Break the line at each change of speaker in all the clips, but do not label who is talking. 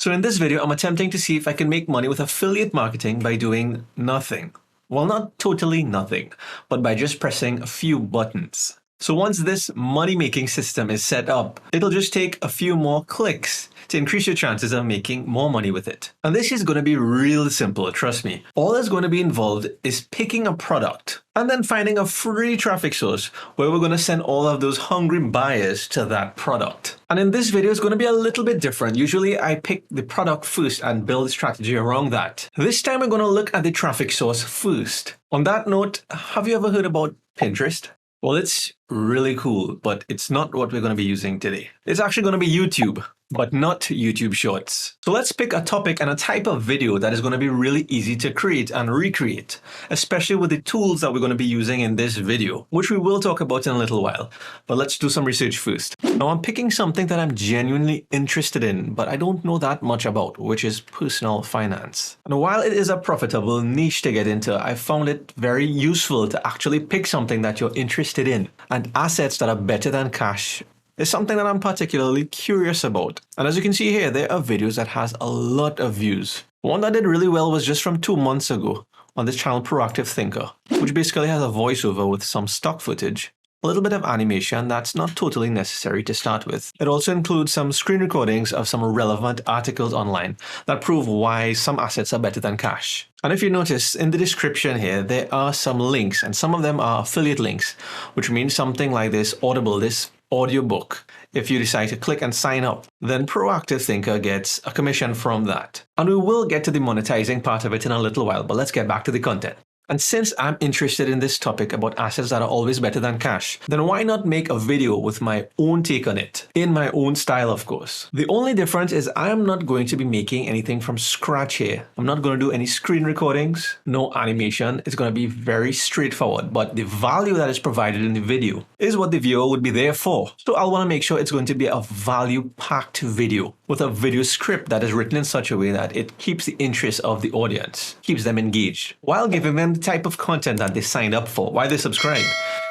So in this video, I'm attempting to see if I can make money with affiliate marketing by doing nothing. Well, not totally nothing, but by just pressing a few buttons. So once this money-making system is set up, it'll just take a few more clicks to increase your chances of making more money with it. And this is going to be real simple, trust me. All that's going to be involved is picking a product and then finding a free traffic source where we're going to send all of those hungry buyers to that product. And in this video, it's going to be a little bit different. Usually I pick the product first and build a strategy around that. This time we're going to look at the traffic source first. On that note, have you ever heard about Pinterest? Well, it's really cool, but it's not what we're going to be using today. It's actually going to be YouTube, but not YouTube Shorts. So let's pick a topic and a type of video that is going to be really easy to create and recreate, especially with the tools that we're going to be using in this video, which we will talk about in a little while. But let's do some research first. Now, I'm picking something that I'm genuinely interested in, but I don't know that much about, which is personal finance. And while it is a profitable niche to get into, I found it very useful to actually pick something that you're interested in, and assets that are better than cash is something that I'm particularly curious about. And as you can see here, there are videos that has a lot of views. One that did really well was just from 2 months ago on this channel Proactive Thinker, which basically has a voiceover with some stock footage, a little bit of animation that's not totally necessary to start with. It also includes some screen recordings of some relevant articles online that prove why some assets are better than cash. And if you notice in the description here, there are some links, and some of them are affiliate links, which means something like this Audible, this audiobook. If you decide to click and sign up, then Proactive Thinker gets a commission from that. And we will get to the monetizing part of it in a little while, but let's get back to the content. And since I'm interested in this topic about assets that are always better than cash, then why not make a video with my own take on it, in my own style, of course. The only difference is I am not going to be making anything from scratch here. I'm not going to do any screen recordings, no animation. It's going to be very straightforward, but the value that is provided in the video is what the viewer would be there for. So I'll want to make sure it's going to be a value-packed video with a video script that is written in such a way that it keeps the interest of the audience, keeps them engaged, while giving them the type of content that they signed up for, why they subscribe,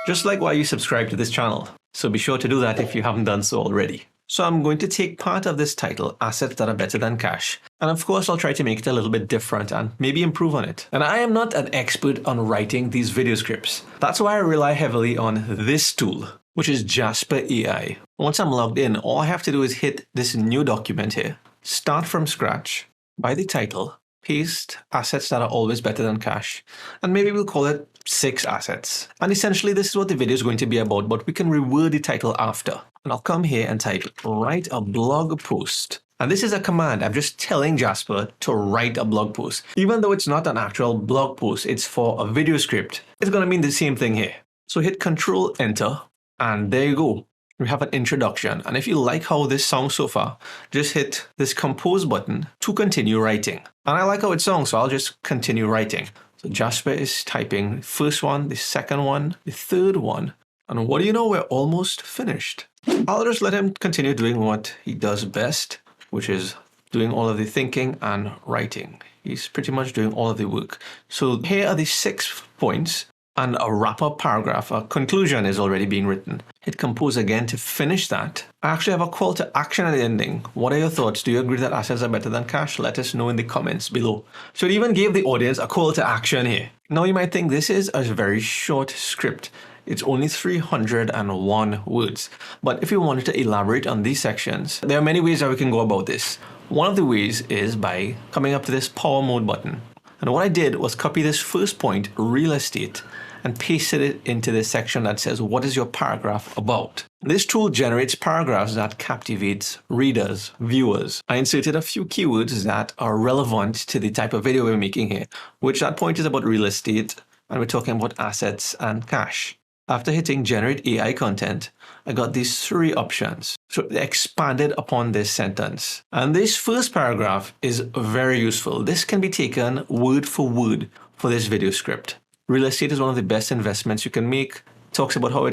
just like why you subscribe to this channel. So be sure to do that if you haven't done so already. So I'm going to take part of this title, Assets That Are Better Than Cash, and of course I'll try to make it a little bit different and maybe improve on it. And I am not an expert on writing these video scripts. That's why I rely heavily on this tool, which is Jasper AI. Once I'm logged in, all I have to do is hit this new document here, start from scratch, by the title, paste assets that are always better than cash, and maybe we'll call it 6 assets. And essentially this is what the video is going to be about, but we can reword the title after. And I'll come here and type, write a blog post. And this is a command. I'm just telling Jasper to write a blog post. Even though it's not an actual blog post, it's for a video script. It's going to mean the same thing here. So hit Control Enter, and there you go. We have an introduction. And if you like how this sounds so far, just hit this compose button to continue writing. And I like how it sounds, so I'll just continue writing. So Jasper is typing the first one, the second one, the third one. And what do you know? We're almost finished. I'll just let him continue doing what he does best, which is doing all of the thinking and writing. He's pretty much doing all of the work. So here are the 6 points. And a wrap-up paragraph, a conclusion is already being written. Hit compose again to finish that. I actually have a call to action at the ending. What are your thoughts? Do you agree that assets are better than cash? Let us know in the comments below. So it even gave the audience a call to action here. Now you might think this is a very short script. It's only 301 words. But if you wanted to elaborate on these sections, there are many ways that we can go about this. One of the ways is by coming up to this power mode button. And what I did was copy this first point, real estate, and pasted it into this section that says, what is your paragraph about? This tool generates paragraphs that captivates readers, viewers. I inserted a few keywords that are relevant to the type of video we're making here, which that point is about real estate, and we're talking about assets and cash. After hitting Generate AI Content, I got these 3 options. So they expanded upon this sentence. And this first paragraph is very useful. This can be taken word for word for this video script. Real estate is one of the best investments you can make. It talks about how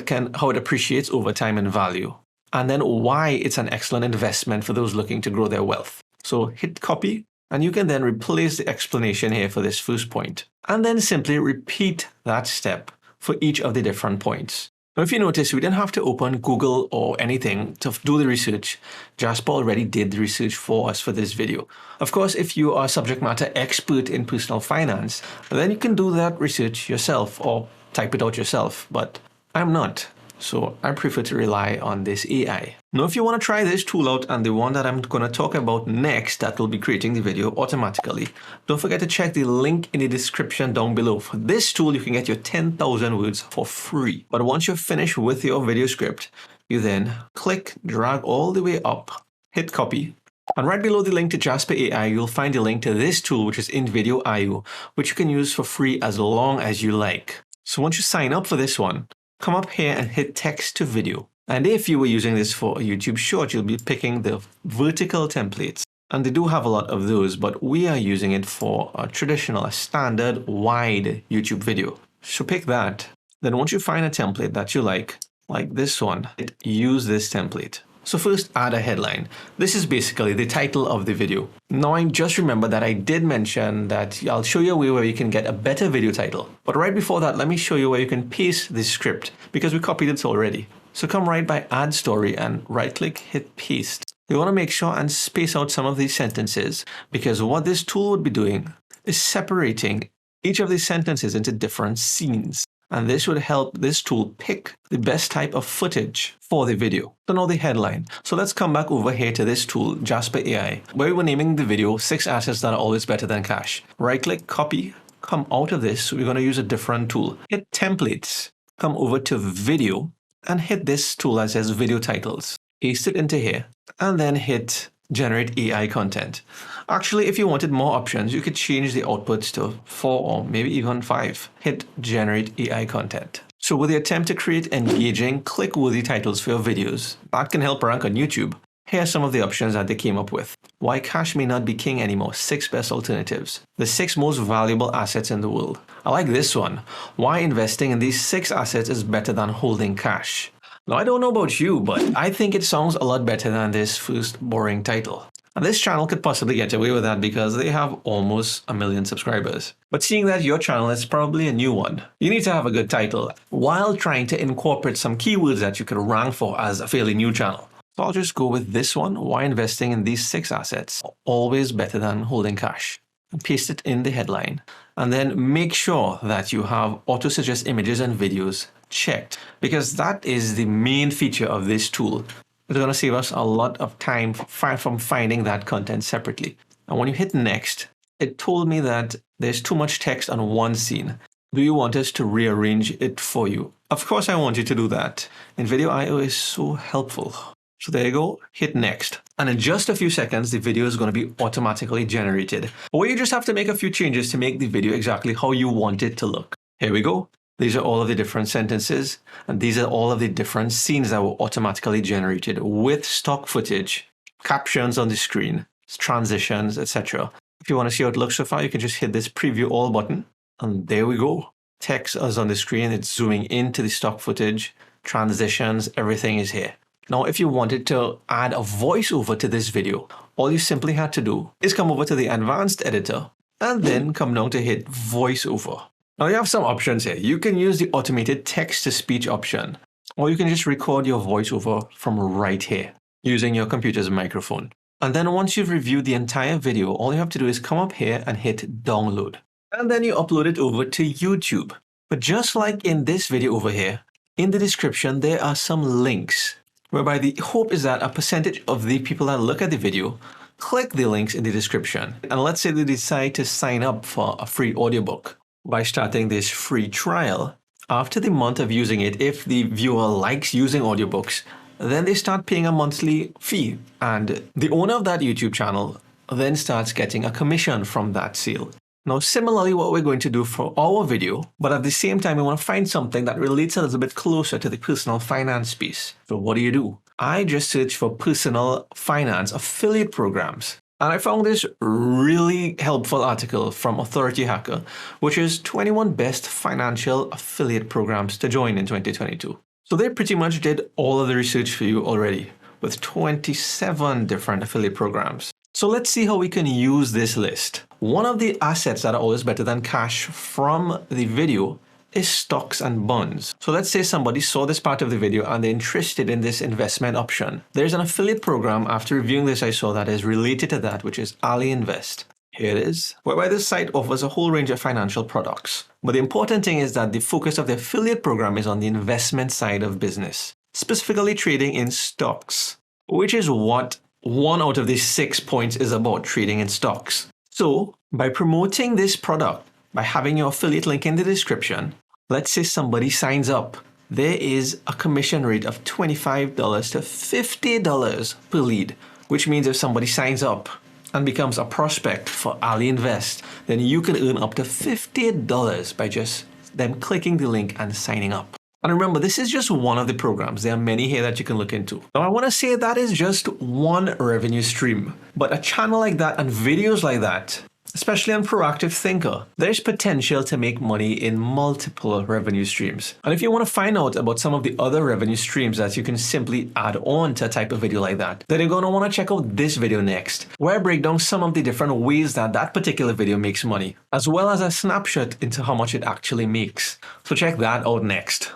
it appreciates over time in value, and then why it's an excellent investment for those looking to grow their wealth. So hit copy, and you can then replace the explanation here for this first point, and then simply repeat that step for each of the different points. Now, if you notice, we didn't have to open Google or anything to do the research. Jasper already did the research for us for this video. Of course, if you are a subject matter expert in personal finance, then you can do that research yourself or type it out yourself, but I'm not. So I prefer to rely on this AI. Now, if you want to try this tool out and the one that I'm going to talk about next that will be creating the video automatically, don't forget to check the link in the description down below. For this tool, you can get your 10,000 words for free. But once you're finished with your video script, you then click, drag all the way up, hit copy. And right below the link to Jasper AI, you'll find the link to this tool, which is InVideo.io, which you can use for free as long as you like. So once you sign up for this one, come up here and hit text to video. And if you were using this for a YouTube short, you'll be picking the vertical templates. And they do have a lot of those, but we are using it for a traditional, a standard wide YouTube video. So pick that. Then once you find a template that you like this one, use this template. So first, add a headline. This is basically the title of the video. Now, I just remember that I did mention that I'll show you a way where you can get a better video title. But right before that, let me show you where you can paste this script because we copied it already. So come right by Add Story and right-click, hit Paste. You want to make sure and space out some of these sentences because what this tool would be doing is separating each of these sentences into different scenes. And this would help this tool pick the best type of footage for the video. So now the headline. So let's come back over here to this tool, Jasper AI, where we were naming the video 6 assets that are always better than cash. Right click, copy, come out of this. We're going to use a different tool. Hit templates, come over to video and hit this tool that says video titles. Paste it into here and then hit generate AI content. Actually, if you wanted more options, you could change the outputs to 4 or maybe even 5. Hit generate AI content. So with the attempt to create engaging, click-worthy titles for your videos, that can help rank on YouTube. Here are some of the options that they came up with. Why cash may not be king anymore, 6 best alternatives. The 6 most valuable assets in the world. I like this one. Why investing in these 6 assets is better than holding cash. Now, I don't know about you, but I think it sounds a lot better than this first boring title. And this channel could possibly get away with that because they have almost 1 million subscribers. But seeing that your channel is probably a new one, you need to have a good title while trying to incorporate some keywords that you could rank for as a fairly new channel. So I'll just go with this one, why investing in these 6 assets are always better than holding cash. And paste it in the headline. And then make sure that you have auto-suggest images and videos checked because that is the main feature of this tool. It's going to save us a lot of time from finding that content separately. And when you hit next, it told me that there's too much text on one scene. Do you want us to rearrange it for you? Of course I want you to do that. InVideo.io is so helpful. So there you go, hit next. And in just a few seconds, the video is going to be automatically generated. Or you just have to make a few changes to make the video exactly how you want it to look. Here we go. These are all of the different sentences, and these are all of the different scenes that were automatically generated with stock footage, captions on the screen, transitions, etc. If you want to see how it looks so far, you can just hit this preview all button, and there we go. Text is on the screen, it's zooming into the stock footage, transitions, everything is here. Now, if you wanted to add a voiceover to this video, all you simply had to do is come over to the advanced editor and then come down to hit voiceover. Now you have some options here. You can use the automated text-to-speech option, or you can just record your voiceover from right here using your computer's microphone. And then once you've reviewed the entire video, all you have to do is come up here and hit download. And then you upload it over to YouTube. But just like in this video over here, in the description, there are some links whereby the hope is that a percentage of the people that look at the video click the links in the description. And let's say they decide to sign up for a free audiobook. By starting this free trial, after the month of using it, if the viewer likes using audiobooks, then they start paying a monthly fee. And the owner of that YouTube channel then starts getting a commission from that sale. Now, similarly, what we're going to do for our video, but at the same time, we want to find something that relates a little bit closer to the personal finance piece. So what do? I just searched for personal finance affiliate programs. And I found this really helpful article from Authority Hacker, which is 21 best financial affiliate programs to join in 2022. So they pretty much did all of the research for you already with 27 different affiliate programs. So let's see how we can use this list. One of the assets that are always better than cash from the video is stocks and bonds. So let's say somebody saw this part of the video and they're interested in this investment option. There's an affiliate program after reviewing this I saw that is related to that, which is Invest. Here it is, whereby this site offers a whole range of financial products. But the important thing is that the focus of the affiliate program is on the investment side of business, specifically trading in stocks, which is what 1 out of these 6 points is about, trading in stocks. So by promoting this product, by having your affiliate link in the description, let's say somebody signs up, there is a commission rate of $25 to $50 per lead, which means if somebody signs up and becomes a prospect for Invest, then you can earn up to $50 by just them clicking the link and signing up. And remember, this is just one of the programs. There are many here that you can look into. Now, I want to say that is just one revenue stream, but a channel like that and videos like that, especially on Proactive Thinker, there's potential to make money in multiple revenue streams. And if you want to find out about some of the other revenue streams that you can simply add on to a type of video like that, then you're going to want to check out this video next, where I break down some of the different ways that that particular video makes money, as well as a snapshot into how much it actually makes. So check that out next.